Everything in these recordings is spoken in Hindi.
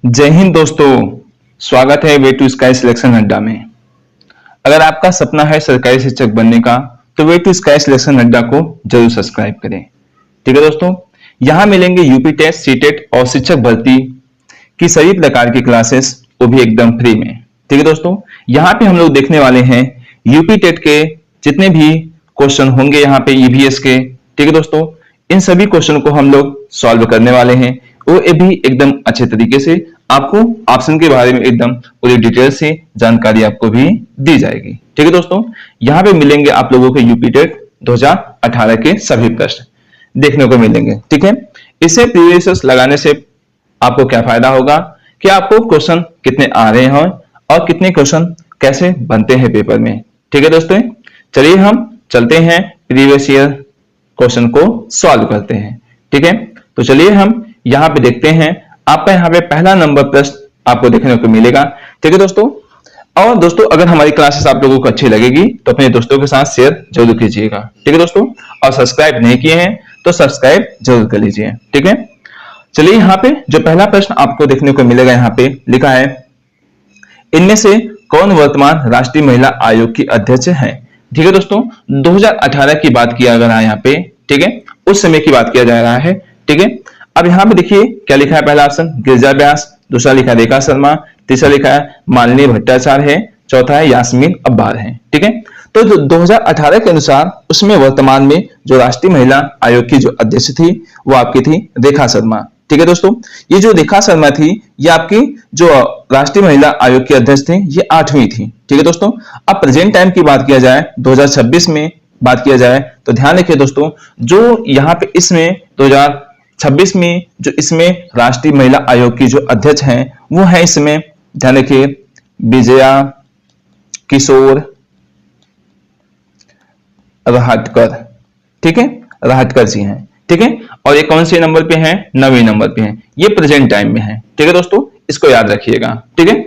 जय हिंद दोस्तों, स्वागत है वे टू स्काई सिलेक्शन अड्डा में। अगर आपका सपना है सरकारी शिक्षक बनने का तो वे टू स्काई सिलेक्शन अड्डा को जरूर सब्सक्राइब करें। ठीक है दोस्तों, यहां मिलेंगे यूपी टेस्ट, सीटेट और शिक्षक भर्ती की सभी प्रकार की क्लासेस, वो भी एकदम फ्री में। ठीक है दोस्तों, यहाँ पे हम लोग देखने वाले हैं यूपी टेट के जितने भी क्वेश्चन होंगे यहाँ पे ईवीएस के। ठीक है दोस्तों, इन सभी क्वेश्चन को हम लोग सॉल्व करने वाले हैं, वो भी एकदम अच्छे तरीके से। आपको ऑप्शन के बारे में एकदम पूरी डिटेल से जानकारी आपको भी दी जाएगी। ठीक है दोस्तों, यहाँ पे मिलेंगे आप लोगों के यूपी टेट 2018 के सभी प्रश्न देखने को मिलेंगे। ठीक है, इसे प्रीवियस लगाने से आपको क्या फायदा होगा कि आपको क्वेश्चन कितने आ रहे हैं और कितने क्वेश्चन कैसे बनते हैं पेपर में। ठीक है दोस्तों, चलिए हम चलते हैं प्रीवियस ईयर क्वेश्चन को सॉल्व करते हैं। ठीक है, तो चलिए हम यहाँ पे देखते हैं। आपका यहाँ पे पहला नंबर प्रश्न आपको देखने को मिलेगा। ठीक है दोस्तों, और दोस्तों अगर हमारी क्लासेस आप लोगों को अच्छी लगेगी तो अपने दोस्तों के साथ शेयर जरूर कीजिएगा। ठीक है दोस्तों, और सब्सक्राइब नहीं किए हैं तो सब्सक्राइब जरूर कर लीजिए। ठीक है, चलिए यहाँ पे जो पहला प्रश्न आपको देखने को मिलेगा, यहाँ पे लिखा है इनमें से कौन वर्तमान राष्ट्रीय महिला आयोग की अध्यक्ष है। ठीक है दोस्तों, 2018 की बात किया अगर यहाँ पे, ठीक है, उस समय की बात किया जा रहा है। ठीक है, अब यहाँ पे देखिए क्या लिखा है। पहला ऑप्शन गिरिजा व्यास, दूसरा लिखा है रेखा शर्मा, तीसरा लिखा है मालिनी भट्टाचार्य है, चौथा है यास्मीन अब्बार है। ठीक है, तो 2018 के अनुसार उसमें वर्तमान में जो राष्ट्रीय महिला आयोग की जो अध्यक्ष थी वो आपकी थी रेखा शर्मा। ठीक है दोस्तों, ये जो रेखा शर्मा थी ये आपकी जो राष्ट्रीय महिला आयोग की अध्यक्ष थी, ये 8वीं थी। ठीक है दोस्तों, अब प्रेजेंट टाइम की बात किया जाए, 2026 में बात किया जाए तो ध्यान रखिए दोस्तों, जो यहाँ पे इसमें 2026 में जो इसमें राष्ट्रीय महिला आयोग की जो अध्यक्ष हैं वो है इसमें, ध्यान रखिए, विजया किशोर राहटकर। ठीक है, राहटकर जी हैं। ठीक है, और ये कौन से नंबर पे हैं? 9वें नंबर पे हैं। ये प्रेजेंट टाइम में है। ठीक है दोस्तों, इसको याद रखिएगा। ठीक है,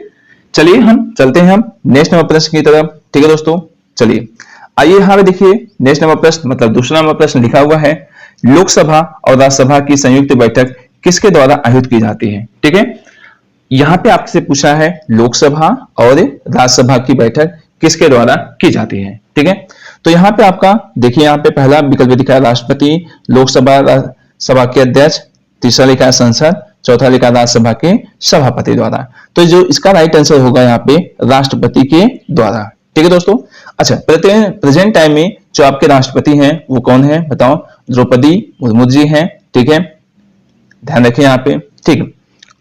चलिए हम चलते हैं हम नेक्स्ट नंबर प्रश्न की तरफ। ठीक है दोस्तों, चलिए आइए यहाँ पे देखिए नेक्स्ट नंबर प्रश्न, मतलब दूसरा नंबर प्रश्न लिखा हुआ है लोकसभा और राज्यसभा की संयुक्त बैठक किसके द्वारा आयोजित की जाती है। ठीक है, यहाँ पे आपसे पूछा है लोकसभा और राज्यसभा की बैठक किसके द्वारा की जाती है। ठीक है, तो यहाँ पे आपका देखिए, यहाँ पे पहला विकल्प दिखा है राष्ट्रपति, लोकसभा सभा के अध्यक्ष, तीसरा लिखा है संसद, चौथा लिखा है राज्यसभा के सभापति द्वारा। तो जो इसका राइट आंसर होगा यहाँ पे राष्ट्रपति के द्वारा। ठीक है दोस्तों, अच्छा प्रेजेंट टाइम में जो आपके राष्ट्रपति हैं वो कौन है बताओ? द्रौपदी मुर्मू जी हैं। ठीक है, ध्यान रखें यहाँ पे। ठीक है,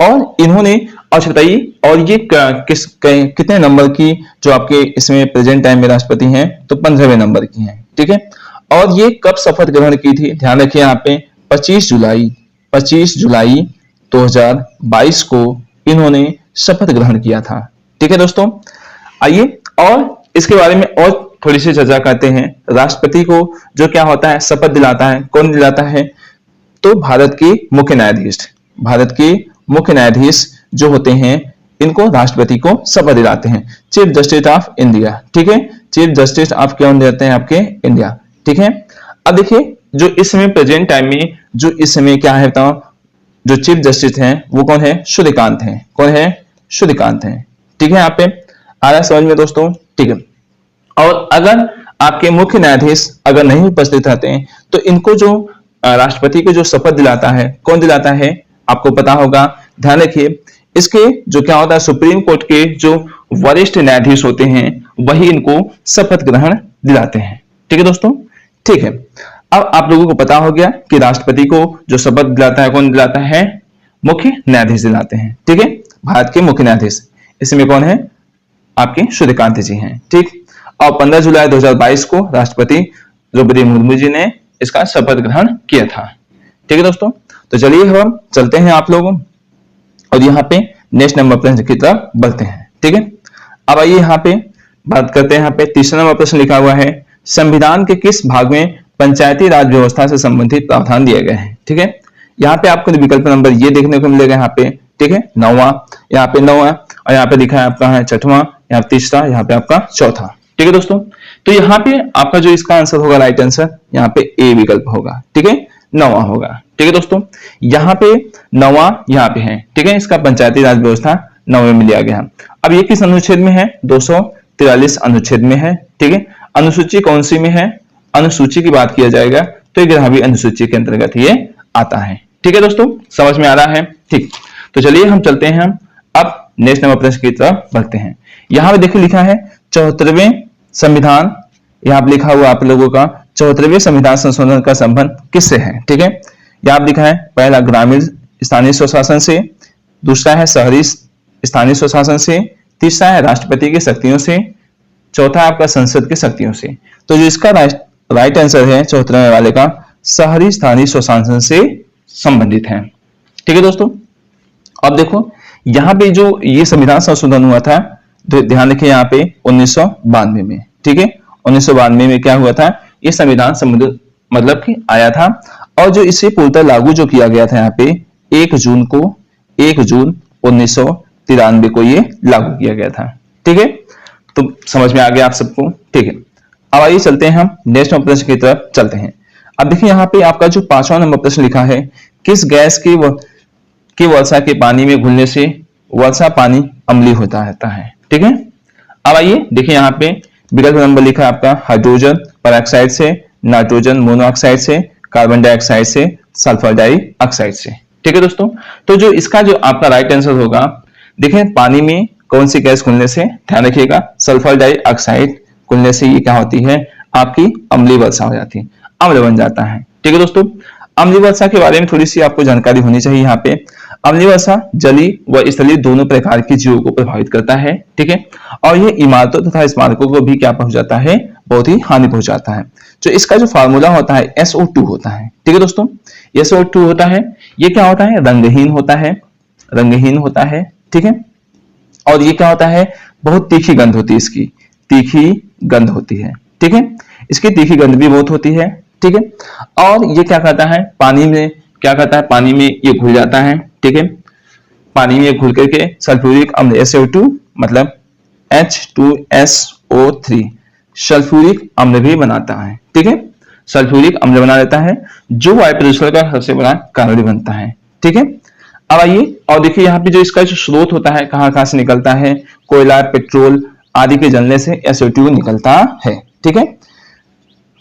और इन्होंने, अच्छा बताइए, और ये कितने नंबर की जो आपके इसमें प्रेजेंट टाइम में राष्ट्रपति हैं? तो 15वें नंबर की हैं। ठीक है, और ये कब शपथ ग्रहण की थी? ध्यान रखिए यहाँ पे 25 जुलाई 2022 को इन्होंने शपथ ग्रहण किया था। ठीक है दोस्तों, आइए और इसके बारे में और थोड़ी सी चर्चा करते हैं। राष्ट्रपति को जो क्या होता है, शपथ दिलाता है, कौन दिलाता है? तो भारत के मुख्य न्यायाधीश जो होते हैं इनको राष्ट्रपति को शपथ दिलाते हैं, चीफ जस्टिस ऑफ इंडिया। ठीक है, चीफ जस्टिस ऑफ कौन देते हैं? आपके इंडिया। ठीक है, अब देखिए जो इस समय प्रेजेंट टाइम में जो इस समय क्या है बताओ, जो चीफ जस्टिस हैं वो कौन है? सूर्यकांत हैं। कौन है? सूर्यकांत हैं। ठीक है, यहाँ पे आ रहा है समझ में दोस्तों? ठीक है, और अगर आपके मुख्य न्यायाधीश अगर नहीं उपस्थित रहते हैं तो इनको जो राष्ट्रपति को जो शपथ दिलाता है, कौन दिलाता है? आपको पता होगा, ध्यान रखिए, इसके जो क्या होता है, सुप्रीम कोर्ट के जो वरिष्ठ न्यायाधीश होते हैं वही इनको शपथ ग्रहण दिलाते हैं। ठीक है दोस्तों, ठीक है, अब आप लोगों को पता हो गया कि राष्ट्रपति को जो शपथ दिलाता है कौन दिलाता है? मुख्य न्यायाधीश दिलाते हैं। ठीक है, भारत के मुख्य न्यायाधीश इसमें कौन है? आपके सूर्यकांत जी हैं। ठीक, और 15 जुलाई 2022 को राष्ट्रपति द्रौपदी मुर्मू जी ने इसका शपथ ग्रहण किया था। ठीक है दोस्तों, तो चलिए हम चलते हैं आप लोगों और यहाँ पे नेक्स्ट नंबर प्रश्न की तरफ बढ़ते हैं। ठीक है, अब आइए यहाँ पे बात करते हैं। यहाँ पे तीसरा नंबर प्रश्न लिखा हुआ है संविधान के किस भाग में पंचायती राज व्यवस्था से संबंधित प्रावधान दिए गए हैं। ठीक है, यहाँ पे आपको विकल्प नंबर ये देखने को मिलेगा यहाँ पे। ठीक है, 9वां, यहाँ पे 9वां, और यहाँ पे लिखा है आपका है 6वां, यहाँ तीसरा, यहाँ पे आपका चौथा। ठीक है दोस्तों, तो यहाँ पे आपका जो इसका आंसर होगा राइट आंसर यहाँ पे ए विकल्प होगा। ठीक है, 9वां होगा। ठीक है दोस्तों, यहाँ पे 9वां यहाँ पे है, ठीक है, इसका पंचायती राज व्यवस्था 9वें में लिया गया। अब ये किस अनुच्छेद में है? 243 अनुच्छेद में है, ठीक है। अनुसूची कौन सी में है? अनुसूची की बात किया जाएगा तो 11वीं अनुसूची के अंतर्गत ये आता है, ठीक है दोस्तों, समझ में आ रहा है? ठीक, तो चलिए हम चलते हैं, अब नेक्स्ट नंबर प्रश्न की तरफ बढ़ते हैं। यहाँ पे देखिए लिखा है 74वें संविधान, यहाँ पे लिखा हुआ आप लोगों का 74वें संविधान संशोधन का संबंध किससे है? ठीक है, यहाँ पे लिखा है पहला ग्रामीण स्थानीय स्वशासन से, दूसरा है शहरी स्थानीय स्वशासन से, तीसरा है राष्ट्रपति की शक्तियों से, चौथा आपका संसद की शक्तियों से। तो जो इसका राइट आंसर है 74वें वाले का शहरी स्थानीय स्वशासन से संबंधित है, ठीक है दोस्तों। अब देखो यहाँ पे जो ये संविधान संशोधन हुआ था, तो ध्यान रखिए यहाँ पे 1992 में, ठीक है, 1992 में क्या हुआ था? ये संविधान संशोधन मतलब कि आया था, और जो इसे पूर्णतः लागू जो किया गया था यहाँ पे 1 जून 1993 को ये लागू किया गया था, ठीक है। तो समझ में आ गया आप सबको, ठीक है। अब आइए चलते हैं हम नेक्स्ट प्रश्न की तरफ चलते हैं। अब देखिए यहाँ पे आपका जो 5वां नंबर प्रश्न लिखा है, किस गैस की वर्षा के पानी में घुलने से वर्षा पानी अम्लीय होता रहता है, ठीक है। अब आइए देखिए यहाँ पे विकल्प नंबर लिखा है आपका हाइड्रोजन पेरोक्साइड से, नाइट्रोजन मोनोऑक्साइड से, कार्बन डाइऑक्साइड से, सल्फर डाइऑक्साइड से, ठीक है दोस्तों। तो जो इसका जो आपका राइट आंसर होगा, देखिए पानी में कौन सी गैस घुलने से, ध्यान रखिएगा सल्फर डाइऑक्साइड घुलने से ये क्या होती है? आपकी अम्लीय वर्षा हो जाती है, अम्ल बन जाता है, ठीक है दोस्तों। अम्लीय वर्षा के बारे में थोड़ी सी आपको जानकारी होनी चाहिए। यहाँ पे अम्लीय वर्षा जलीय व स्थलीय दोनों प्रकार के जीवों को प्रभावित करता है, ठीक है, और यह इमारतों तथा स्मारकों को भी क्या पहुंचाता है? बहुत ही हानि पहुंचाता है। जो इसका जो फार्मूला होता है SO2 होता है, ठीक है दोस्तों, SO2 होता है, ये क्या होता है? रंगहीन होता है, रंगहीन होता है, ठीक है, और ये क्या होता है? बहुत तीखी गंध होती है, इसकी तीखी गंध होती है, ठीक है, इसकी तीखी गंध भी बहुत होती है, ठीक है। और ये क्या करता है? पानी में क्या करता है? पानी में ये घुल जाता है, ठीक है, पानी में घुल करके सल्फ्यूरिक अम्ल SO2 मतलब H2SO3 सल्फ्यूरिक अम्ल भी बनाता है, ठीक है, सल्फ्यूरिक अम्ल बना देता है, जो वायु प्रदूषण का सबसे बड़ा कारण बनता है, ठीक है। अब आइए और देखिए यहाँ पे जो इसका जो स्रोत होता है, कहाँ से निकलता है? कोयला, पेट्रोल आदि के जलने से SO2 निकलता है, ठीक है,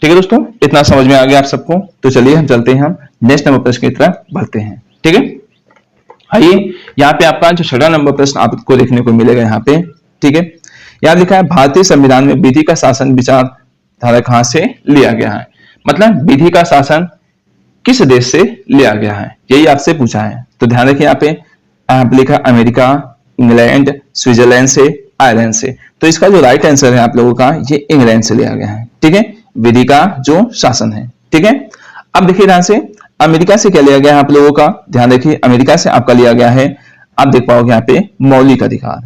ठीक है दोस्तों, इतना समझ में आ गया आप सबको। तो चलिए हम चलते हैं, हम नेक्स्ट नंबर प्रश्न की तरफ बढ़ते हैं, ठीक है। आइए यहाँ पे आपका जो 6वां नंबर प्रश्न आपको देखने को मिलेगा यहाँ पे, ठीक है, यहाँ लिखा है भारतीय संविधान में विधि का शासन विचारधारा कहाँ से लिया गया है? मतलब विधि का शासन किस देश से लिया गया है, यही आपसे पूछा है। तो ध्यान रखिए यहाँ पे लिखा अमेरिका, इंग्लैंड, स्विट्जरलैंड से, आयरलैंड से। तो इसका जो राइट आंसर है आप लोगों का ये इंग्लैंड से लिया गया है, ठीक है, विधि का जो शासन है, ठीक है। अब देखिए ध्यान से अमेरिका से क्या लिया गया है आप लोगों का? ध्यान रखिए अमेरिका से आपका लिया गया है, आप देख पाओगे यहाँ पे मौलिक अधिकार,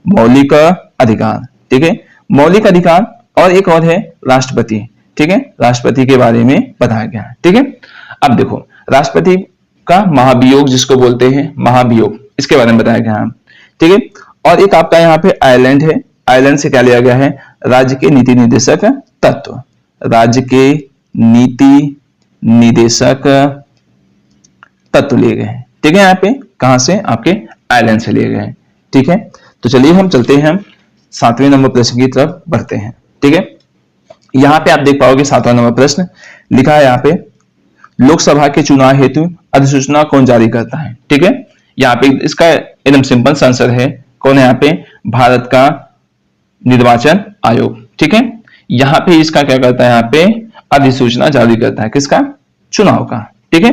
मौलिक अधिकार, ठीक है, मौलिक अधिकार, और एक और है राष्ट्रपति, ठीक है, राष्ट्रपति के बारे में बताया गया है, ठीक है। अब देखो राष्ट्रपति का महाभियोग जिसको बोलते हैं, महाभियोग, इसके बारे में बताया गया है, ठीक है। और एक आपका यहाँ पे आयरलैंड है, आयरलैंड से क्या लिया गया है? राज्य के नीति निर्देशक तत्व, राज्य के नीति निदेशक तत्व लिए गए हैं, ठीक है। यहाँ पे कहां से? आपके आयरलैंड से लिए गए हैं, ठीक है। तो चलिए हम चलते हैं, हम 7वें नंबर प्रश्न की तरफ बढ़ते हैं, ठीक है। यहाँ पे आप देख पाओगे 7वां नंबर प्रश्न लिखा है यहाँ पे लोकसभा के चुनाव हेतु अधिसूचना कौन जारी करता है, ठीक है। यहाँ पे इसका एकदम सिंपल सा आंसर है, कौन है यहाँ पे? भारत का निर्वाचन आयोग, ठीक है। यहाँ पे इसका क्या करता है? यहाँ पे अधिसूचना जारी करता है, किसका? चुनाव का, ठीक है।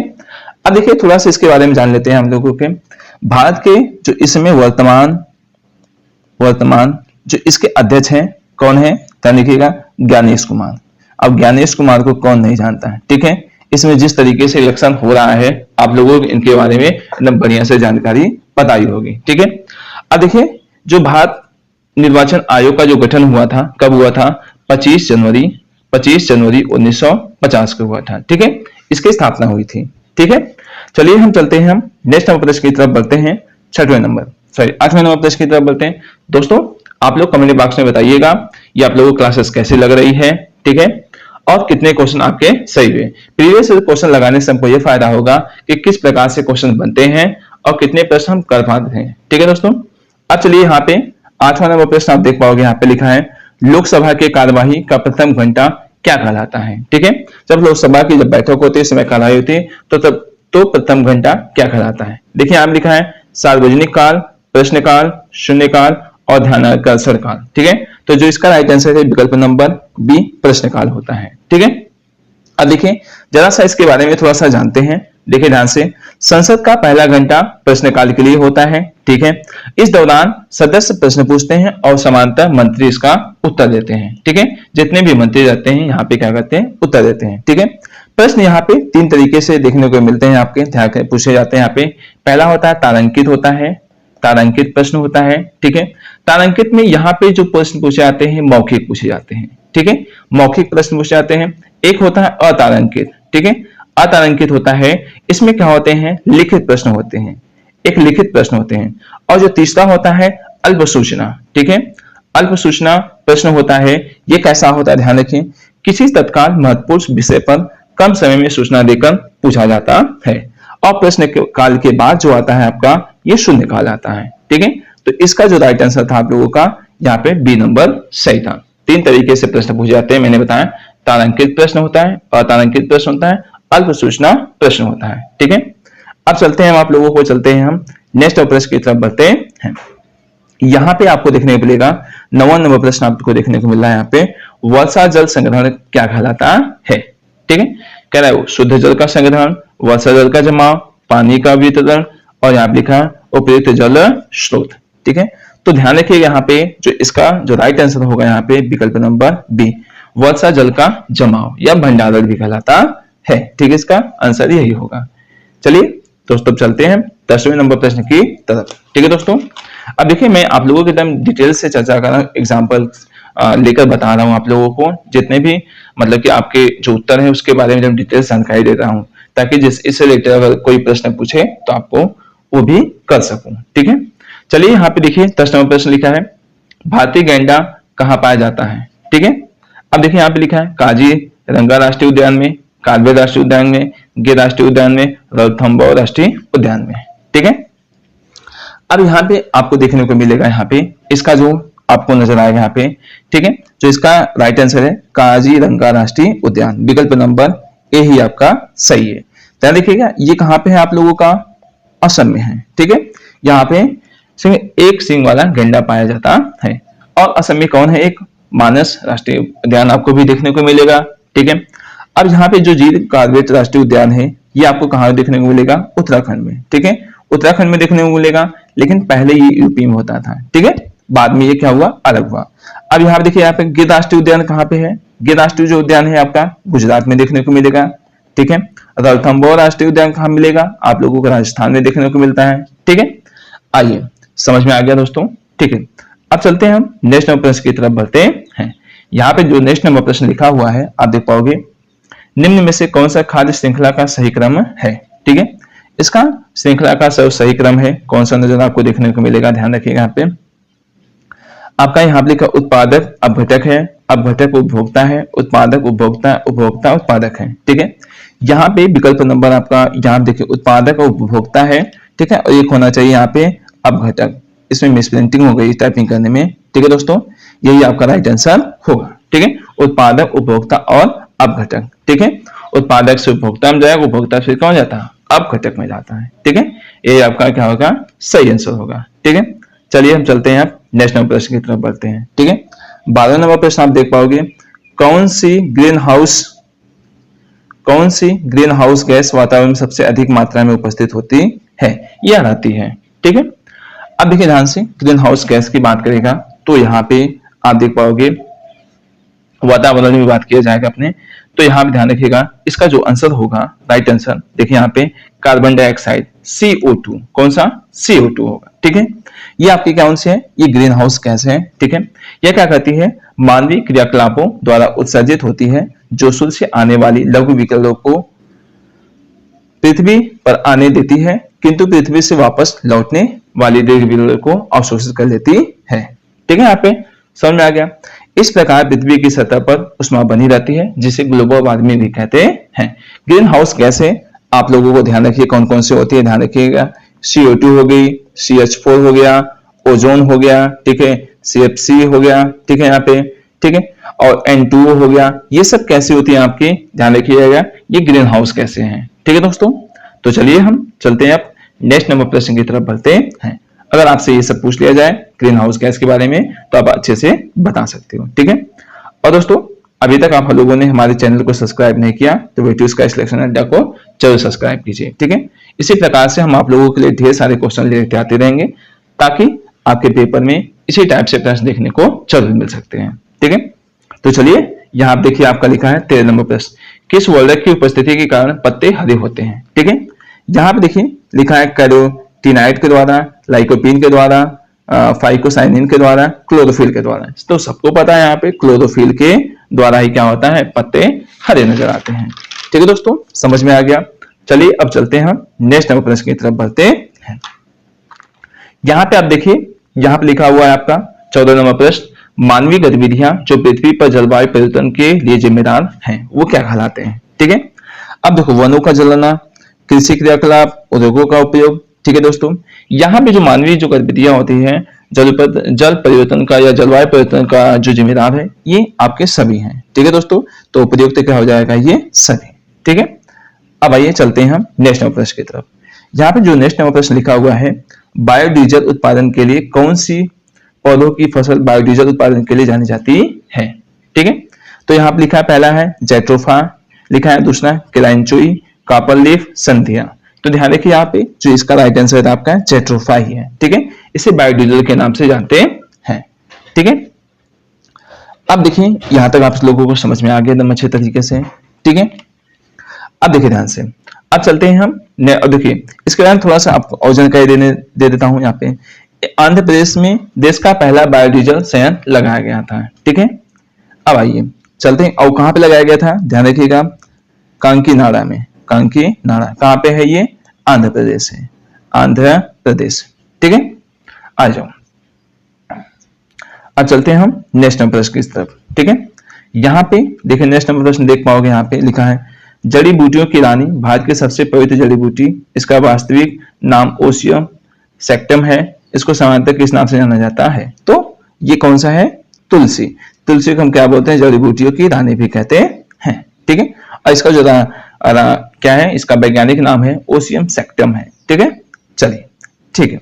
अब देखिए थोड़ा सा इसके बारे में जान लेते हैं हम लोगों के। भारत के जो इसमें वर्तमान जो इसके अध्यक्ष हैं कौन है? देखिएगा ज्ञानेश कुमार। अब ज्ञानेश कुमार को कौन नहीं जानता है, ठीक है। इसमें जिस तरीके से इलेक्शन हो रहा है आप लोगों को इनके बारे में एकदम बढ़िया से जानकारी पता ही होगी, ठीक है। अब देखिए जो भारत निर्वाचन आयोग का जो गठन हुआ था, कब हुआ था? 25 जनवरी 1950 को हुआ था, ठीक है, इसकी स्थापना हुई थी, ठीक है। चलिए हम चलते हैं, हम नेक्स्ट नंबर प्रश्न की तरफ बढ़ते हैं, 8वें नंबर प्रश्न की तरफ बढ़ते हैं। दोस्तों आप लोग कमेंट बॉक्स में बताइएगा ये आप लोगों को क्लासेस कैसे लग रही है, ठीक है। और कितने क्वेश्चन आपके सही हुए। प्रीवियस क्वेश्चन लगाने से हमको ये फायदा होगा कि किस प्रकार से क्वेश्चन बनते हैं और कितने प्रश्न हम कर पाते हैं। ठीक है दोस्तों, अब चलिए यहाँ पे 8वां नंबर प्रश्न आप देख पाओगे, यहाँ पे लिखा है लोकसभा की कार्यवाही का प्रथम घंटा क्या कहलाता है। ठीक है, जब लोकसभा की जब बैठक होती है, समय कार्यवाही होती है, तो प्रथम घंटा क्या कहलाता है। देखिए यहाँ लिखा है सार्वजनिक काल, प्रश्नकाल, शून्यकाल और ध्यानाकर्षण काल। ठीक है, तो जो इसका राइट आंसर है विकल्प नंबर बी, प्रश्नकाल होता है। ठीक है, अब देखिए जरा सा इसके बारे में थोड़ा सा जानते हैं। देखिए ध्यान से, संसद का पहला घंटा प्रश्नकाल के लिए होता है। ठीक है, इस दौरान सदस्य प्रश्न पूछते हैं और समांतर मंत्री इसका उत्तर देते हैं। ठीक है, जितने भी मंत्री रहते हैं यहाँ पे क्या करते हैं, उत्तर देते हैं। ठीक है, प्रश्न यहाँ पे 3 तरीके से देखने को मिलते हैं, आपके ध्यान पूछे जाते हैं। यहाँ पे पहला होता है तारांकित होता है, तारांकित प्रश्न होता है। ठीक है, तारांकित में यहाँ पे जो प्रश्न पूछे जाते हैं मौखिक पूछे जाते हैं। ठीक है, मौखिक प्रश्न पूछे जाते हैं। एक होता है अतारांकित। ठीक है, अतारांकित होता है, इसमें क्या होते हैं, लिखित प्रश्न होते हैं, एक लिखित प्रश्न होते हैं। और जो तीसरा होता है अल्प सूचना। ठीक है, अल्प सूचना प्रश्न होता है, ये कैसा होता है, ध्यान रखिए, किसी तत्काल महत्वपूर्ण विषय पर कम समय में सूचना देकर पूछा जाता है। और प्रश्न काल के बाद जो आता है आपका, ये शून्य काल आता है। ठीक है, तो इसका जो राइट आंसर था आप लोगों का यहाँ पे बी नंबर सही था। 3 तरीके से प्रश्न पूछे जाते हैं, मैंने बताया, तारांकित प्रश्न होता है, अतारांकित प्रश्न होता है, अल्प सूचना प्रश्न होता है। ठीक है, अब चलते हैं आप लोगों को, चलते हैं हम नेक्स्ट प्रश्न की तरफ बढ़ते हैं। यहाँ पे आपको देखने को मिलेगा 9वां नंबर प्रश्न आपको देखने को मिल रहा है। यहाँ पे वर्षा जल संग्रहण क्या कहलाता है। ठीक है, कह रहा है शुद्ध जल का संग्रहण, वर्षा जल का जमाव, पानी का वितरण और यहाँ लिखा उपयुक्त जल स्रोत। ठीक है, तो ध्यान रखिए यहाँ पे जो इसका जो राइट आंसर होगा यहाँ पे विकल्प नंबर बी, वर्षा जल का जमाव या भंडारण भी कहलाता है। ठीक है, इसका आंसर यही होगा। चलिए दोस्तों चलते हैं 10वें नंबर प्रश्न की तरफ। ठीक है दोस्तों, अब देखिए मैं आप लोगों के एकदम डिटेल से चर्चा कर रहा हूँ, एग्जाम्पल लेकर बता रहा हूँ आप लोगों को, जितने भी मतलब कि आपके जो उत्तर है उसके बारे में जब डिटेल जानकारी दे रहा हूँ, ताकि जिस इससे रिलेटेड अगर कोई प्रश्न पूछे तो आपको वो भी कर सकूं। ठीक है, चलिए यहाँ पे देखिए 10 नंबर प्रश्न लिखा है भारतीय गैंडा कहाँ पाया जाता है। ठीक है, अब देखिए यहाँ पे लिखा है काजीरंगा राष्ट्रीय उद्यान में, कान्हे राष्ट्रीय उद्यान में, गिर राष्ट्रीय उद्यान में, रणथंभौर राष्ट्रीय उद्यान में। ठीक है, अब यहाँ पे आपको देखने को मिलेगा, यहाँ पे इसका जो आपको नजर आएगा यहाँ पे। ठीक है, जो इसका राइट आंसर है काजीरंगा राष्ट्रीय उद्यान, विकल्प नंबर ए ही आपका सही है। ध्यान देखिएगा, ये कहाँ पे है आप लोगों का, असम में है। ठीक है, यहाँ पे एक सींग वाला गैंडा पाया जाता है। और असम में कौन है, एक मानस राष्ट्रीय उद्यान आपको भी देखने को मिलेगा। ठीक है, अब यहाँ पे जो जीर कार्बेट राष्ट्रीय उद्यान है ये आपको कहाँ देखने को मिलेगा, उत्तराखंड में। ठीक है, उत्तराखंड में देखने को मिलेगा, लेकिन पहले ये यूपी में होता था। ठीक है, बाद में ये क्या हुआ, अलग हुआ। अब यहाँ पे देखिए, यहाँ पे गिर राष्ट्रीय उद्यान कहाँ पे है, गिर राष्ट्रीय जो उद्यान है आपका गुजरात में देखने को मिलेगा। ठीक है, रणथंभौर राष्ट्रीय उद्यान कहाँ मिलेगा, आप लोगों को राजस्थान में देखने को मिलता है। ठीक है, आइए समझ में आ गया दोस्तों। ठीक है, अब चलते हैं हम नेक्स्ट नंबर प्रश्न की तरफ बढ़ते हैं। यहाँ पे जो नेक्स्ट नंबर प्रश्न लिखा हुआ है आप देख पाओगे, निम्न में से कौन सा खाद्य श्रृंखला का सही क्रम है। ठीक है, इसका श्रृंखला का सही क्रम है कौन सा नजर आपको देखने को मिलेगा, ध्यान रखिएगा। यहाँ पे आपका यहाँ पे लिखा उत्पादक अपघटक है, अपघटक उपभोक्ता है, उत्पादक उपभोक्ता, उपभोक्ता उत्पादक है। ठीक है, यहाँ पे विकल्प नंबर आपका यहाँ देखिए उत्पादक और उपभोक्ता है। ठीक है, और एक होना चाहिए यहाँ पे अपघटक, इसमें मिसप्रिंटिंग हो गई टाइपिंग करने में। ठीक है दोस्तों, यही आपका राइट आंसर होगा। ठीक है, उत्पादक, उपभोक्ता और अपघटक। ठीक है, उत्पादक से उपभोक्ता में जाएगा, उपभोक्ता से कौन जाता है, अपघटक में जाता है। ठीक है, ये आपका क्या होगा, सही आंसर होगा। ठीक है, चलिए हम चलते हैं आप नेक्स्ट नंबर प्रश्न की तरफ बढ़ते हैं। ठीक है, 12 नंबर प्रश्न आप देख पाओगे, कौन सी ग्रीन हाउस गैस वातावरण में सबसे अधिक मात्रा में उपस्थित होती है या रहती है। ठीक है, अब देखिए ध्यान से, ग्रीन हाउस गैस की बात करेगा तो यहाँ पे आप देख पाओगे वातावरण में बात किया जाएगा अपने, तो यहाँ पे ध्यान रखिएगा, इसका जो आंसर होगा राइट आंसर देखिए यहाँ पे कार्बन डाइऑक्साइड CO2, कौन सा, CO2 होगा। ठीक है, ये आपकी कौन सी है, ये ग्रीन हाउस गैस है। ठीक है, यह क्या करती है, मानवीय क्रियाकलापों द्वारा उत्सर्जित होती है, जो सूर्य से आने वाली लघु विकिरणों को पृथ्वी पर आने देती है, किंतु पृथ्वी से वापस लौटने वाली दीर्घ विकिरणों को अवशोषित कर लेती है। ठीक है, यहाँ पे समझ में आ गया। इस प्रकार पृथ्वी की सतह पर ऊष्मा बनी रहती है, जिसे ग्लोबल वार्मिंग भी कहते हैं। ग्रीन हाउस गैसें आप लोगों को ध्यान रखिए कौन कौन सी होती है, ध्यान रखिएगा। CO2 हो गई, CH4 हो गया, ओजोन हो गया, ठीक है, CFC हो गया, ठीक है यहाँ पे, ठीक है, और N2O हो गया। ये सब कैसे होती है आपकी, ध्यान रखिएगा, ये ग्रीन हाउस कैसे हैं, ठीक है दोस्तों। तो चलिए हम चलते हैं अब नेक्स्ट नंबर प्रश्न की तरफ बढ़ते हैं। अगर आपसे ये सब पूछ लिया जाए ग्रीन हाउस गैस के बारे में तो आप अच्छे से बता सकते हो, ठीक है। और दोस्तों अभी तक आप लोगों ने हमारे चैनल को सब्सक्राइब नहीं किया तो वे2 स्काई सिलेक्शन अड्डा को जरूर सब्सक्राइब कीजिए, ठीक है। इसी प्रकार से हम आप लोगों के लिए ढेर सारे क्वेश्चन लेके आते रहेंगे, ताकि आपके पेपर में इसी टाइप से प्रश्न देखने को जरूर मिल सकते हैं, ठीक है। तो चलिए यहाँ आप देखिए, आपका लिखा है 13 नंबर प्रश्न, किस वर्धक की उपस्थिति के कारण पत्ते हरे होते हैं, ठीक है। यहाँ पे देखिए लिखा है कैरोटीनाइड के द्वारा, लाइकोपीन के द्वारा, फाइकोसाइनिन के द्वारा, क्लोरोफिल के द्वारा। तो सबको पता है यहाँ पे क्लोरोफिल के द्वारा ही क्या होता है, पत्ते हरे नजर आते हैं, ठीक है दोस्तों, समझ में आ गया। चलिए अब चलते हैं हम नेक्स्ट नंबर प्रश्न की तरफ बढ़ते हैं। यहाँ पे आप देखिए, यहाँ पे लिखा हुआ है आपका 14 नंबर प्रश्न, मानवीय गतिविधियां जो पृथ्वी पर जलवायु परिवर्तन के लिए जिम्मेदार हैं वो क्या कहलाते हैं, ठीक है। अब देखो, वनों का जलना, कृषि क्रियाकलाप, उद्योगों का उपयोग, ठीक है दोस्तों। यहाँ पे जो मानवीय जो गतिविधियां होती हैं जल परिवर्तन का या जलवायु परिवर्तन का जो जिम्मेदार है, ये आपके सभी हैं, ठीक है दोस्तों। तो उपयुक्त क्या हो जाएगा, ये सभी, ठीक है। अब आइए चलते हैं हम नेक्स्ट नंबर प्रश्न की तरफ। यहाँ पे जो नेक्स्ट नंबर प्रश्न लिखा हुआ है, बायोडीजल उत्पादन के लिए कौन सी पौधों की फसल बायोडीजल उत्पादन के लिए जानी जाती है, ठीक है। तो यहाँ पे लिखा है, पहला है जैट्रोफा, लिखा है दूसरा क्लाइंचोई, कॉपर लीफ, संथिया। तो ध्यान रखिए यहाँ पे जो इसका राइट आंसर है आपका जैट्रोफा ही है, ठीक है। इसे बायोडीजल के नाम से जानते हैं, ठीक है। अब देखिए यहां तक आप लोगों को समझ में आ गया एकदम अच्छे तरीके से, ठीक है। अब देखिए ध्यान से, अब चलते हैं हम देखिए इसके बाद थोड़ा सा आपको और जानकारी दे देता हूं। यहाँ पे आंध्र प्रदेश में देश का पहला बायोडीजल संयंत्र लगाया गया था, ठीक है। अब आइए चलते हैं, और कहां पे लगाया गया था, ध्यान रखिएगा, कांकीनाडा में। कांकीनाडा कहां पे है, ये आंध्र प्रदेश है, आंध्र प्रदेश, ठीक है। आ जाओ, अब चलते हैं हम नेक्स्ट नंबर प्रश्न की तरफ, ठीक है। यहाँ पे देखिए नेक्स्ट नंबर प्रश्न देख पाओगे, यहाँ पे लिखा है जड़ी बूटियों की रानी, भारत की सबसे पवित्र जड़ी बूटी, इसका वास्तविक नाम ओसियम सेक्टम है, इसको सामान्यतः किस नाम से जाना जाता है। तो ये कौन सा है, तुलसी। तुलसी को हम क्या बोलते हैं, जड़ी बूटियों की रानी भी कहते हैं, ठीक है। और इसका जो क्या है, इसका वैज्ञानिक नाम है ओसियम सेक्टम है, ठीक है। चलिए ठीक है,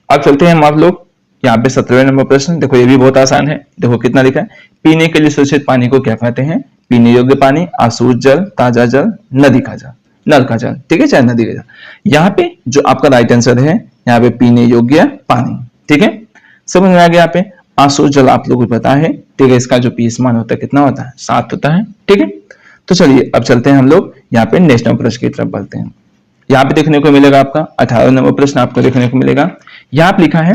अब चलते हैं हम आप लोग यहाँ पे 17वें नंबर प्रश्न। देखो ये भी बहुत आसान है, देखो कितना लिखा है, पीने के लिए सुरक्षित पानी को क्या कहते हैं, पीने योग्य पानी, आशुद्ध जल, ताजा जल, नदी का जल, नल का जल, ठीक है, चाहे नदी का जल। यहाँ पे जो आपका राइट आंसर है, यहाँ पे पीने योग्य पानी, ठीक है, समझ में आ गया। यहाँ पे आशुद्ध जल आप लोगों को पता है, ठीक है, इसका जो पीएच मान होता है कितना होता है, 7 होता है, ठीक है। तो चलिए अब चलते हैं हम लोग यहाँ पे नेक्स्ट नंबर प्रश्न की तरफ बढ़ते हैं। यहाँ पे देखने को मिलेगा आपका 18 नंबर प्रश्न आपको देखने को मिलेगा। यहाँ पे लिखा है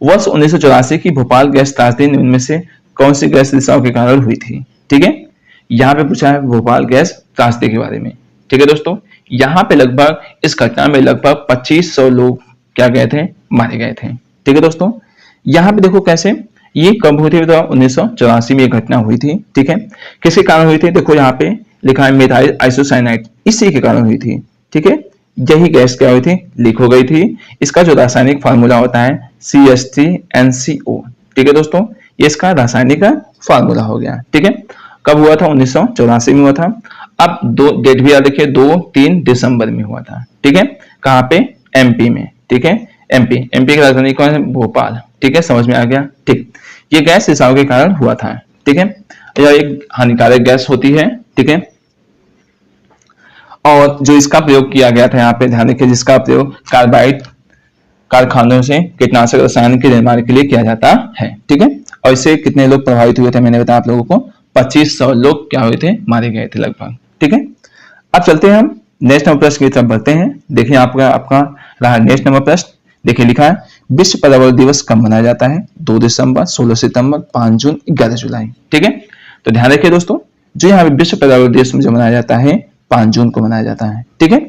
वर्ष 1984 की भोपाल गैस त्रासदी इनमें से कौन सी गैस रिसाव के कारण हुई थी, ठीक है। यहाँ पे पूछा है भोपाल गैस त्रासदी के बारे में, ठीक है दोस्तों। यहाँ पे लगभग इस घटना में लगभग 2500 लोग क्या गए थे, मारे गए थे, ठीक है दोस्तों। यहाँ पे देखो कैसे ये कब हुई थी, 1984 में ये घटना हुई थी, ठीक है। किसके कारण हुई थी, देखो यहाँ पे लिखा है मेथाइल आइसोसाइनाइड, इसी के कारण हुई थी, ठीक है। यही गैस क्या हुई थी, लीक हो गई थी। इसका जो रासायनिक फार्मूला होता है CH3NCO, ठीक है दोस्तों, ये इसका रासायनिक फार्मूला हो गया, ठीक है। कब हुआ था, 1984 में हुआ था। अब दो डेट भी याद रखिए, 2-3 दिसंबर में हुआ था, ठीक है। कहाँ पे, MP में, ठीक है। MP की राजधानी कौन है, भोपाल, ठीक है, समझ में आ गया, ठीक। ये गैस रिसाव के कारण हुआ था, ठीक है। यह एक हानिकारक गैस होती है, ठीक है। और जो इसका प्रयोग किया गया था, यहाँ पे ध्यान रखिए, जिसका प्रयोग कार्बाइड कारखानों से कीटनाशक रसायन के निर्माण के लिए किया जाता है, ठीक है। और इससे कितने लोग प्रभावित हुए थे, मैंने बताया आप लोगों को, 2500 लोग क्या हुए थे, मारे गए थे लगभग, ठीक है। अब चलते हैं हम नेक्स्ट नंबर प्रश्न की तरफ बढ़ते हैं। देखिए आपका रहा नेक्स्ट नंबर प्रश्न, देखिए लिखा है विश्व पर्यावरण दिवस कब मनाया जाता है, 2 दिसंबर, 16 सितंबर, 5 जून, 11 जुलाई, ठीक है। तो ध्यान रखिए दोस्तों, जो यहाँ पे विश्व पर्यावरण दिवस जो मनाया जाता है 5 जून को मनाया जाता है, ठीक है।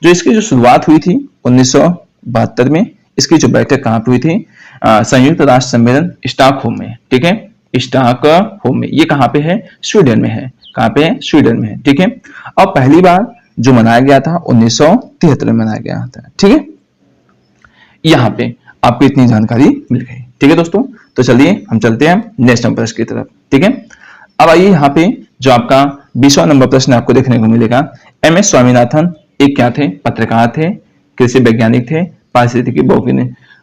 जो इसकी जो शुरुआत हुई थी 1972 में, इसकी जो बैठक कहाँ पे हुई थी, संयुक्त राष्ट्र सम्मेलन स्टॉकहोम में, ठीक है। स्टॉकहोम में। ये कहाँ पे है? स्वीडन में है। कहाँ पे है? स्वीडन में है। ठीक है, और पहली बार जो मनाया गया था 1973 में मनाया गया था। ठीक है, यहाँ पे आपको इतनी जानकारी मिल गई। ठीक है दोस्तों, तो चलिए हम चलते हैं नेक्स्ट नंबर प्रश्न की तरफ। ठीक है, अब आइए यहाँ पे जो आपका 20वां नंबर प्रश्न आपको देखने को मिलेगा। एम.एस. स्वामीनाथन एक क्या थे? पत्रकार थे, कृषि वैज्ञानिक थे, पारिस्थितिकी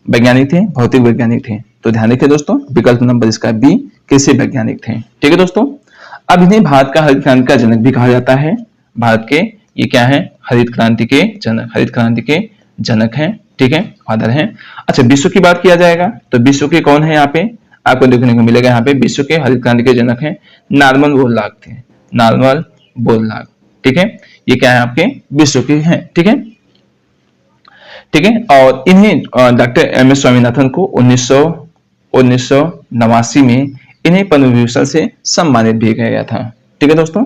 वैज्ञानिक थे, भौतिक वैज्ञानिक थे। तो ध्यान रखिए दोस्तों, विकल्प नंबर इसका बी, कृषि वैज्ञानिक थे। ठीक है दोस्तों, अब इन्हें भारत का हरित क्रांति का जनक भी कहा जाता है। भारत के ये क्या है? हरित क्रांति के जनक, हरित क्रांति के जनक हैं। ठीक है, फादर हैं। अच्छा, विश्व की बात किया जाएगा तो विश्व के कौन है? यहाँ पे आपको देखने को मिलेगा, यहाँ पे विश्व के हरित क्रांति के जनक हैं नॉर्मन बोरलॉग थे, नॉर्मन बोरलॉग। ठीक है, ये क्या है? आपके विश्व के हैं। ठीक है, ठीक है, और इन्हें डॉक्टर एम.एस. स्वामीनाथन को 1989 में इन्हें पद्म विभूषण से सम्मानित भी किया गया था। ठीक है दोस्तों,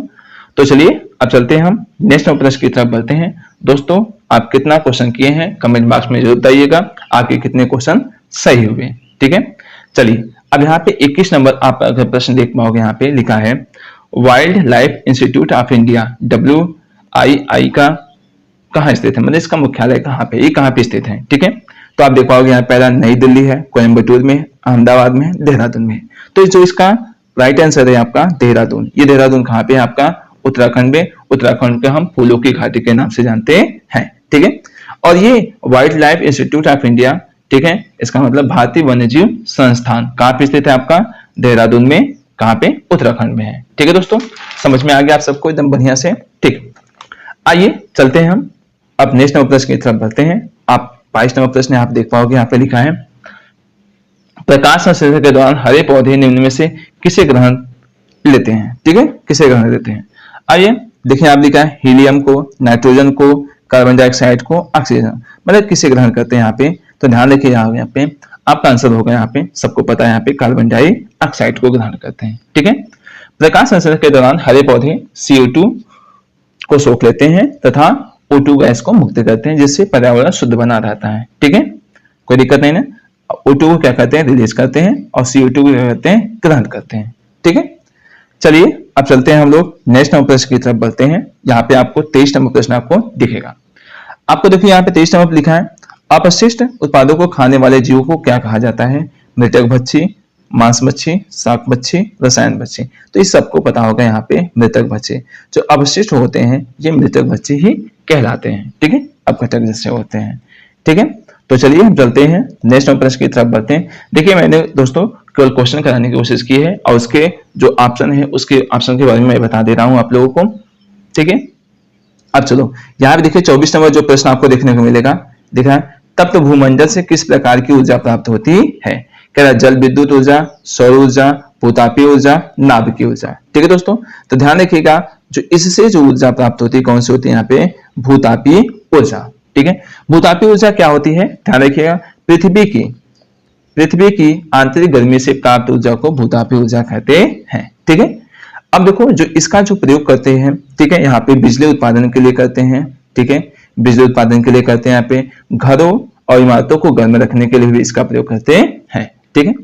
तो चलिए अब चलते हैं हम नेक्स्ट प्रश्न की तरफ बढ़ते हैं। दोस्तों, आप कितना क्वेश्चन किए हैं कमेंट बॉक्स में जरूर बताइएगा, आपके कितने क्वेश्चन सही हुए। ठीक है, चलिए अब यहाँ पे 21 नंबर आप अगर प्रश्न देख पाओगे, यहाँ पे लिखा है wild life institute of India WII का कहाँ स्थित है? मतलब इसका मुख्यालय कहाँ पे, ये कहाँ पे स्थित है? ठीक है, तो आप देख पाओगे यहाँ पहला नई दिल्ली है, कोयम्बटूर में, अहमदाबाद में, देहरादून में। तो जो इसका राइट आंसर है आपका देहरादून। ये देहरादून कहाँ पे है? आपका उत्तराखंड में। उत्तराखंड को हम फूलों की घाटी के नाम से जानते हैं। ठीक है, और ये wild life institute of India, ठीक है, इसका मतलब भारतीय वन्यजीव संस्थान कहाँ पे स्थित है? आपका देहरादून में। कहाँ पे? उत्तराखंड में है। ठीक है दोस्तों, समझ में आ गया आप सबको एकदम बढ़िया से। ठीक, आइए चलते हैं हम अब नेक्स्ट नंबर प्रश्न की तरफ बढ़ते हैं। आप 22 नंबर प्रश्न आप देख पाओगे, यहाँ पे लिखा है प्रकाश संश्लेषण के दौरान हरे पौधे निम्न में से किसे ग्रहण लेते हैं? ठीक है, किसे ग्रहण लेते हैं? आइए देखिए, आप लिखा है हीलियम को, नाइट्रोजन को, कार्बन डाइऑक्साइड को, ऑक्सीजन, मतलब किसे ग्रहण करते हैं यहाँ पे? तो ध्यान रखिए, यहाँ पे आपका आंसर होगा, यहाँ पे सबको पता है, यहाँ पे कार्बन डाइऑक्साइड को ग्रहण करते हैं। ठीक है, प्रकाश संश्लेषण के दौरान हरे पौधे CO2 को सोख लेते हैं तथा O2 गैस को मुक्त करते हैं, जिससे पर्यावरण शुद्ध बना रहता है। ठीक है, कोई दिक्कत नहीं ना। O2 को क्या करते हैं? रिलीज करते हैं, और CO2 को क्या करते हैं? ग्रहण करते हैं। ठीक है, चलिए अब चलते हैं हम लोग नेक्स्ट नंबर प्रश्न की तरफ बढ़ते हैं। यहाँ पे आपको 23 नंबर प्रश्न आपको दिखेगा। आपको देखिए यहाँ पे 23 नंबर लिखा है अपशिष्ट उत्पादों को खाने वाले जीवों को क्या कहा जाता है? मृतक भक्षी, मांस मच्छी, शाक मच्छी, रसायन मच्छी। तो इस सबको पता होगा, यहाँ पे मृतक भक्षी जो अवशिष्ट होते हैं ये मृतक भक्षी ही कहलाते हैं। ठीक है, अपघटक जैसे होते हैं। ठीक है, तो चलिए हम चलते हैं नेक्स्ट प्रश्न की तरफ बढ़ते हैं। देखिए, मैंने दोस्तों केवल क्वेश्चन कराने की कोशिश की है, और उसके जो ऑप्शन है उसके ऑप्शन के बारे में मैं बता दे रहा हूं आप लोगों को। ठीक है, अब चलो यहाँ पे देखिए 24 नंबर जो प्रश्न आपको देखने को मिलेगा, देखा है तप्त भूमंडल से किस प्रकार की ऊर्जा प्राप्त होती है? कह रहा जल विद्युत ऊर्जा, सौर ऊर्जा, भूतापीय ऊर्जा, नाभिकीय ऊर्जा। ठीक है दोस्तों, तो ध्यान रखिएगा जो इससे जो ऊर्जा प्राप्त होती है कौन सी होती है? यहाँ पे भूतापीय ऊर्जा। ठीक है, भूतापीय ऊर्जा क्या होती है? ध्यान रखिएगा, पृथ्वी की आंतरिक गर्मी से प्राप्त ऊर्जा को भूतापीय ऊर्जा कहते हैं। ठीक है, अब देखो जो इसका जो प्रयोग करते हैं, ठीक है, यहाँ पे बिजली उत्पादन के लिए करते हैं। ठीक है, बिजली उत्पादन के लिए करते हैं, यहाँ पे घरों और इमारतों को गर्म रखने के लिए भी इसका प्रयोग करते हैं। ठीक है,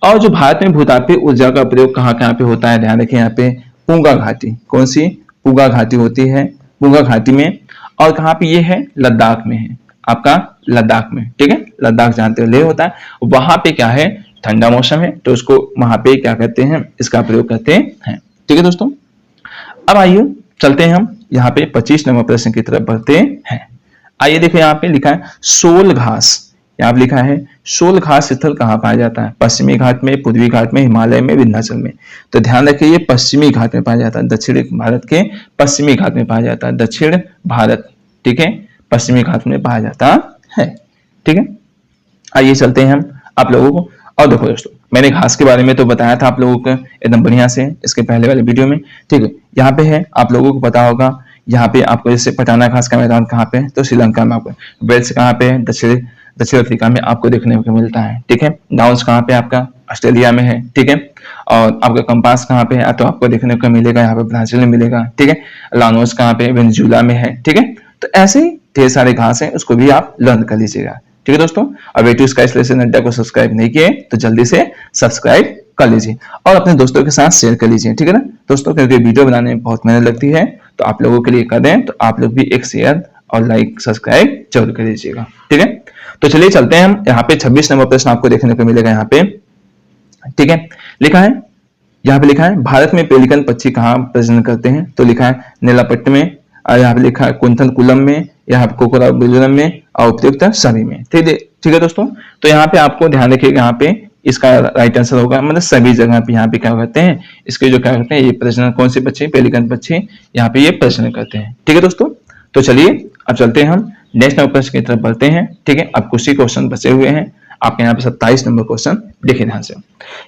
और जो भारत में भूतापीय ऊर्जा का प्रयोग कहाँ कहाँ पे होता है? ध्यान रखें, यहाँ पे पूंगा घाटी, कौन सी? पूंगा घाटी होती है, पूंगा घाटी में। और कहाँ पे ये है? लद्दाख में है, आपका लद्दाख में। ठीक है, लद्दाख जानते हो लेह होता है, वहां पे क्या है? ठंडा मौसम है, तो उसको वहां पे क्या करते हैं? इसका प्रयोग करते हैं। ठीक है दोस्तों, अब आइए चलते हैं हम यहाँ पे 25 नंबर प्रश्न की तरफ बढ़ते हैं। आइए देखिए, यहाँ पे लिखा है शोल घास, यहाँ पे लिखा है शोल घास स्थल कहाँ पाया जाता है? पश्चिमी घाट में, पूर्वी घाट में, हिमालय में, विंध्याचल में। तो ध्यान रखिए ये पश्चिमी घाट में पाया जाता है, दक्षिण भारत के पश्चिमी घाट में पाया जाता है, दक्षिण भारत। ठीक है, पश्चिमी घाट में पाया जाता है। ठीक है, आइए चलते हैं हम आप लोगों को। और देखो दोस्तों, मैंने घास के बारे में तो बताया था आप लोगों को एकदम बढ़िया से इसके पहले वाले वीडियो में। ठीक है, यहाँ पे है, आप लोगों को पता होगा, यहाँ पे आपको जैसे पटाना घास का मैदान कहाँ पे है? तो श्रीलंका में। आपको वेल्स कहाँ पे है? दक्षिण अफ्रीका में आपको देखने को मिलता है। ठीक है, डाउन्स कहाँ पे? आपका ऑस्ट्रेलिया में है। ठीक है, और आपका कंपास कहाँ पे है? तो आपको देखने को मिलेगा यहाँ पे ब्राजील में मिलेगा। ठीक है, लानोस कहाँ पे? वेनेजुएला में है। ठीक है, तो ऐसे ढेर सारे घास हैं, उसको भी आप लर्न कर लीजिएगा। ठीक है दोस्तों, और वे टू स्काई लेसन अड्डा को सब्सक्राइब नहीं किए तो जल्दी से सब्सक्राइब कर लीजिए और अपने दोस्तों के साथ शेयर कर लीजिए, ठीक है ना दोस्तों, क्योंकि वीडियो बनाने में बहुत मेहनत लगती है, तो आप लोगों के लिए कर दें तो आप लोग भी एक शेयर और लाइक सब्सक्राइब जरूर कर दीजिएगा, ठीक है। तो चलिए चलते हैं हम यहाँ पे 26 नंबर प्रश्न आपको देखने को मिलेगा यहाँ पे, ठीक है। लिखा है यहाँ पे, लिखा है भारत में पेलिकन पक्षी कहाँ प्रजनन करते हैं, तो लिखा है नीलापट्ट में, और यहाँ पे लिखा है कुंथलकुलम में, यहाँ पे कोकराबिलम में और उपयुक्त सभी में, ठीक है दोस्तों। तो यहाँ पे आपको ध्यान रखिएगा, यहाँ पे इसका राइट आंसर होगा मतलब सभी जगह पे यहाँ पे क्या करते हैं, इसके जो क्या करते हैं ये प्रजनन, कौन से पक्षी, पेलिकन पक्षी यहाँ पे ये प्रजनन करते हैं, ठीक है दोस्तों। तो चलिए अब चलते हैं हम नेक्स्ट नंबर प्रश्न की तरफ बढ़ते हैं, ठीक है। अब कुछ ही क्वेश्चन बचे हुए हैं आपके यहाँ पे 27 नंबर क्वेश्चन, देखिए ध्यान से।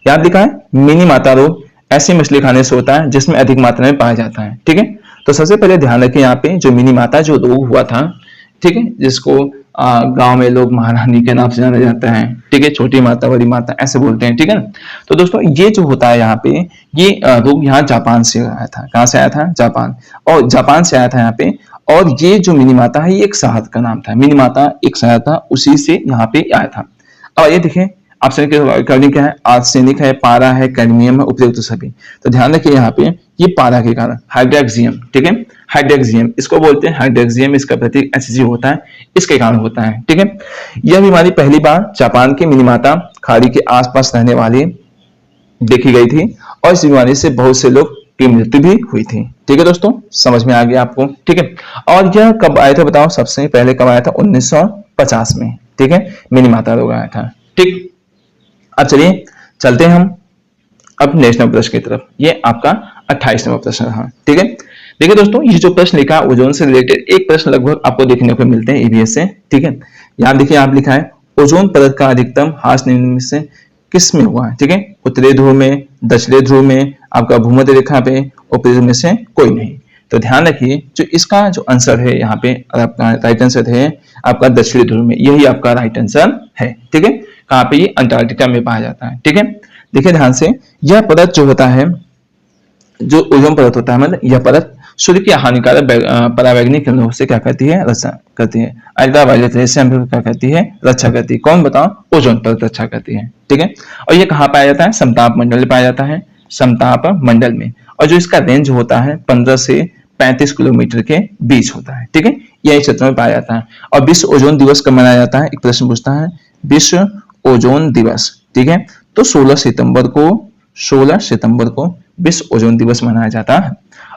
यहाँ लिखा है मिनी माता रोग ऐसी मछली खाने से होता है जिसमें अधिक मात्रा में पाया जाता है, ठीक है। तो सबसे पहले ध्यान रखें यहाँ पे जो मिनी माता जो रोग हुआ था, ठीक है, जिसको गांव में लोग महारानी के नाम से जाना जाता है, ठीक है, छोटी माता बड़ी माता ऐसे बोलते हैं, ठीक है ना। तो दोस्तों ये जो होता है यहाँ पे, ये रोग यहाँ जापान से आया था, कहाँ से आया था, जापान, और जापान से आया था यहाँ पे। और ये जो मिनी माता है ये एक शहद का नाम था, मिनी माता एक शहद था, उसी से यहाँ पे आया था। और ये देखिए ऑप्शन के अकॉर्डिंग क्या है, आर्सेनिक है, पारा है, कैडमियम है, उपयुक्त सभी। तो ध्यान रखिए यहाँ पे ये पारा के कारण हाइड्रोक्सियम, ठीक है, हाइड्रोक्सियम इसको बोलते हैं, हाइड्रोक्सियम इसका प्रतीक Hg होता है, इसके कारण होता है, ठीक है। यह बीमारी पहली बार जापान के मिनीमाता खाड़ी के आसपास रहने वाली देखी गई थी और इस बीमारी से बहुत से लोग की मृत्यु भी हुई थी, ठीक है दोस्तों, समझ में आ गया आपको, ठीक है। और यह कब आया था बताओ, सबसे पहले कब आया था, 1950 में, ठीक है, मिनीमाता रोग आया था, ठीक। अब चलिए चलते हैं हम अब नेक्स्ट नंबर प्रश्न की तरफ, ये आपका 28 नंबर प्रश्न रहा, ठीक है। देखिए दोस्तों ये जो प्रश्न लिखा है ओजोन से रिलेटेड एक प्रश्न लगभग आपको देखने को मिलते हैं ईवीएस से, ठीक है। यहाँ देखिए आप लिखा है ओजोन परत का अधिकतम ह्रास निम्न में से किस में हुआ है, ठीक है, उत्तरी ध्रुव में, दक्षिणी ध्रुव में, आपका भूमध्य रेखा पे, ऊपरी ध्रुव में से कोई नहीं। तो ध्यान रखिए जो इसका जो आंसर है यहाँ पे आपका राइट आंसर है आपका दक्षिणी ध्रुव में, यही आपका राइट आंसर है, ठीक है। कहाँ पे, ये अंटार्कटिका में पाया जाता है, ठीक है। देखिए ध्यान से, यह परत जो होता है, जो ओजोन परत होता है, मतलब यह परत सूर्य की हानिकारक परावैंगनी किरणों से क्या करती है, रक्षा करती है, अल्ट्रावायलेट रेस से हम क्या करती है, रक्षा करती है, कौन बताओ, ओजोन परत रक्षा करती है, ठीक है। और ये कहाँ पाया जाता है, समताप मंडल में पाया जाता है, समताप मंडल में। और जो इसका रेंज होता है 15 से 35 किलोमीटर के बीच होता है, ठीक है, यही क्षेत्र में पाया जाता है। और विश्व ओजोन दिवस कब मनाया जाता है, एक प्रश्न पूछता है, विश्व ओजोन दिवस, ठीक है, तो 16 सितंबर को विश्व ओजोन दिवस मनाया जाता है।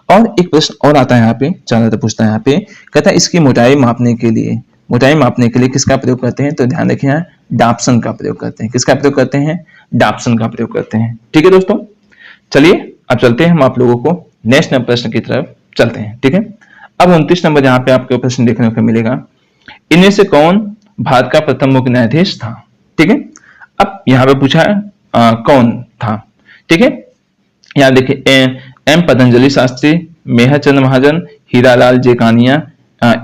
और एक प्रश्न और आता है यहाँ पे, ज्यादातर पूछता है यहाँ पे, कहता है इसकी मोटाई मापने के लिए किसका प्रयोग करते हैं, तो ध्यान रखिए यहाँ डाप्सन का प्रयोग करते हैं, किसका प्रयोग करते हैं, डाप्सन का प्रयोग करते हैं, ठीक है दोस्तों। चलिए अब चलते हैं हम आप लोगों को नेक्स्ट प्रश्न की तरफ चलते हैं, ठीक है। अब 29 नंबर जहाँ पे आपको प्रश्न देखने को मिलेगा, इनमें से कौन भारत का प्रथम मुख्य न्यायाधीश था, ठीक है। अब यहाँ पे पूछा है कौन था, ठीक है। यहाँ देखिए एम पतंजलि शास्त्री, मेहर चंद्र महाजन, हीरालाल जेकानिया,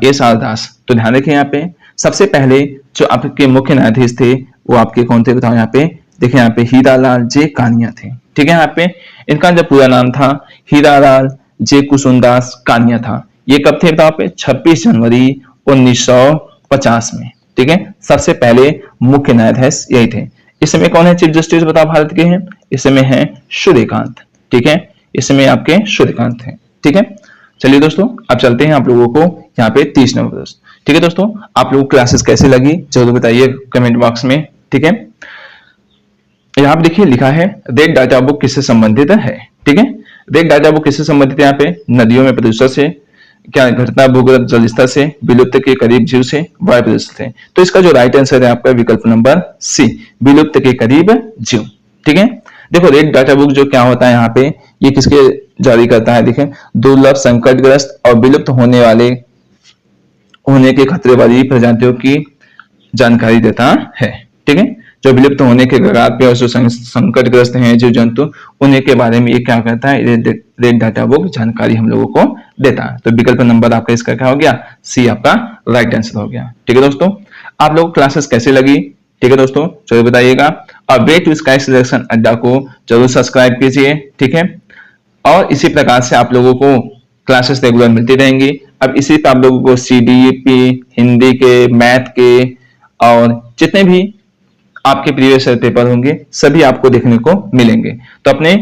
एस आर दास। तो ध्यान रखिए यहाँ पे सबसे पहले जो आपके मुख्य न्यायाधीश थे वो आपके कौन थे बताओ, यहाँ पे देखिए, यहाँ पे हीरालाल जे कानिया थे, ठीक है। यहाँ पे इनका जो पूरा नाम था हीरालाल जे कुसुमदास कानिया था। ये कब थे बताओ पे, 26 जनवरी 1950 में, ठीक है। सबसे पहले मुख्य न्यायाधीश यही थे। इस समय कौन है चीफ जस्टिस बताओ भारत के हैं, इस समय है सूर्यकांत, ठीक है, इस समय आपके सूर्यकांत हैं, ठीक है। चलिए दोस्तों अब चलते हैं आप लोगों को यहाँ पे 30 नंबर प्रश्न, ठीक है दोस्तों। आप लोगों को क्लासेस कैसी लगी जरूर बताइए कमेंट बॉक्स में, ठीक है। यहाँ पे देखिए लिखा है रेड डाटा बुक किससे संबंधित है, ठीक है। रेड डाटा बुक किससे संबंधित है, यहाँ पे नदियों में प्रदूषण से, क्या घटना भूगर्भ जल स्तर से, विलुप्त के करीब जीव से, वायु प्रदूषण से। तो इसका जो राइट आंसर है आपका विकल्प नंबर सी, विलुप्त के करीब जीव, ठीक है। देखो रेड डाटा बुक जो क्या होता है यहाँ पे, ये किसके जारी करता है, देखें दुर्लभ, संकटग्रस्त और विलुप्त होने के खतरे वाली प्रजातियों की जानकारी देता है, ठीक है। जो विलुप्त होने के कगार पे और जो संकटग्रस्त हैं जीव जंतु, उन्हीं के बारे में ये क्या करता है, रेड डाटा बुक जानकारी हम लोगों को देता है। तो विकल्प नंबर आपका इसका क्या हो गया, सी आपका राइट आंसर हो गया, ठीक है दोस्तों। आप लोग क्लासेस कैसे लगी, ठीक है दोस्तों, जरूर बताइएगा। और वे टू स्काई सिलेक्शन अड्डा को जरूर सब्सक्राइब कीजिए, ठीक है। और इसी प्रकार से आप लोगों को क्लासेस रेगुलर मिलती रहेंगी। अब इसी पर आप लोगों को CDP, हिंदी के, मैथ के और जितने भी आपके प्रीवियस पेपर होंगे सभी आपको देखने को मिलेंगे। तो अपने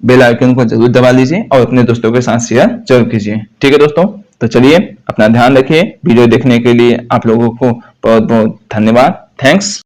बेल आइकन को जरूर दबा लीजिए और अपने दोस्तों के साथ शेयर जरूर कीजिए। ठीक है दोस्तों, तो चलिए अपना ध्यान रखिए। वीडियो देखने के लिए आप लोगों को बहुत बहुत धन्यवाद। थैंक्स।